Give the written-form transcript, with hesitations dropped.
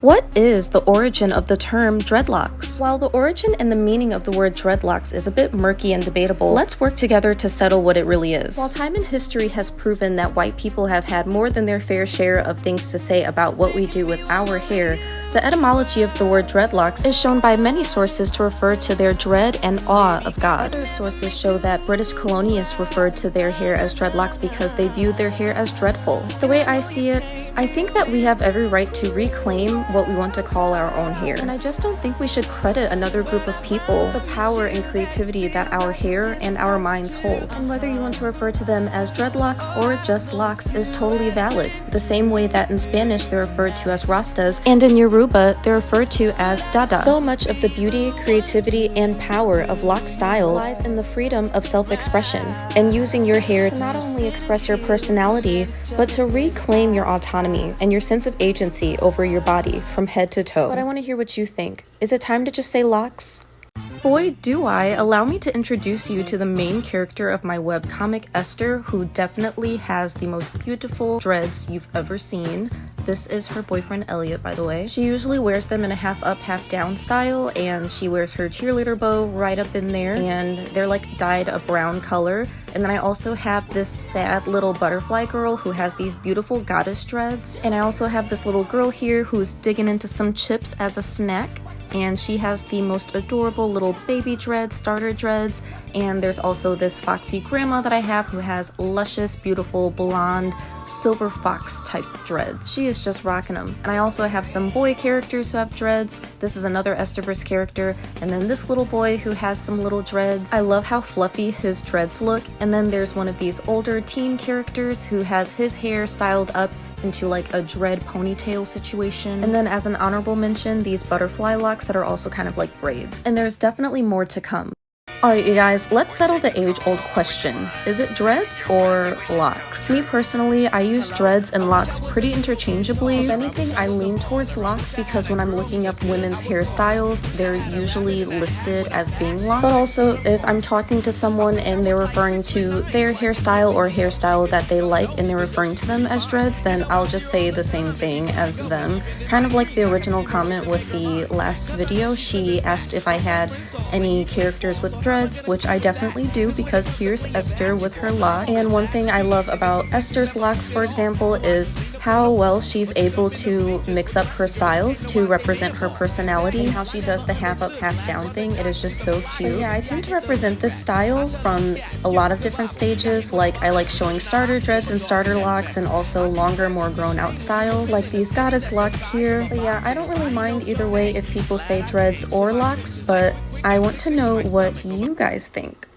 What is the origin of the term dreadlocks? While the origin and the meaning of the word dreadlocks is a bit murky and debatable, let's work together to settle what it really is. While time and history has proven that white people have had more than their fair share of things to say about what we do with our hair, the etymology of the word dreadlocks is shown by many sources to refer to their dread and awe of God. Other sources show that British colonialists referred to their hair as dreadlocks because they viewed their hair as dreadful. The way I see it, I think that we have every right to reclaim what we want to call our own hair. And I just don't think we should credit another group of people the power and creativity that our hair and our minds hold. And whether you want to refer to them as dreadlocks or just locks is totally valid. The same way that in Spanish they're referred to as rastas, and in Yoruba they're referred to as dada. So much of the beauty, creativity, and power of lock styles lies in the freedom of self-expression and using your hair to not only express your personality, but to reclaim your autonomy and your sense of agency over your body from head to toe. But I want to hear what you think. Is it time to just say locks? Boy, do I. Allow me to introduce you to the main character of my webcomic, Esther, who definitely has the most beautiful dreads you've ever seen. This is her boyfriend, Elliot, by the way. She usually wears them in a half up, half down style, and she wears her cheerleader bow right up in there, and they're like dyed a brown color. And then I also have this sad little butterfly girl who has these beautiful goddess dreads. And I also have this little girl here who's digging into some chips as a snack. And she has the most adorable little baby dreads, starter dreads. And there's also this foxy grandma that I have who has luscious, beautiful, blonde, silver fox type dreads. She is just rocking them. And I also have some boy characters who have dreads. This is another Estherverse character. And then this little boy who has some little dreads. I love how fluffy his dreads look. And then there's one of these older teen characters who has his hair styled up into like a dread ponytail situation. And then as an honorable mention, these butterfly locks that are also kind of like braids. And there's definitely more to come. Alright you guys, let's settle the age-old question. Is it dreads or locks? Me personally, I use dreads and locks pretty interchangeably. If anything, I lean towards locks because when I'm looking up women's hairstyles, they're usually listed as being locks. But also, if I'm talking to someone and they're referring to their hairstyle or hairstyle that they like and they're referring to them as dreads, then I'll just say the same thing as them. Kind of like the original comment with the last video. She asked if I had any characters with dreads, which I definitely do because here's Esther with her locks. And one thing I love about Esther's locks, for example, is how well she's able to mix up her styles to represent her personality and how she does the half up, half down thing. It is just so cute. And yeah, I tend to represent this style from a lot of different stages. Like I like showing starter dreads and starter locks and also longer, more grown out styles like these goddess locks here. But yeah, I don't really mind either way if people say dreads or locks, but I want to know what you guys think.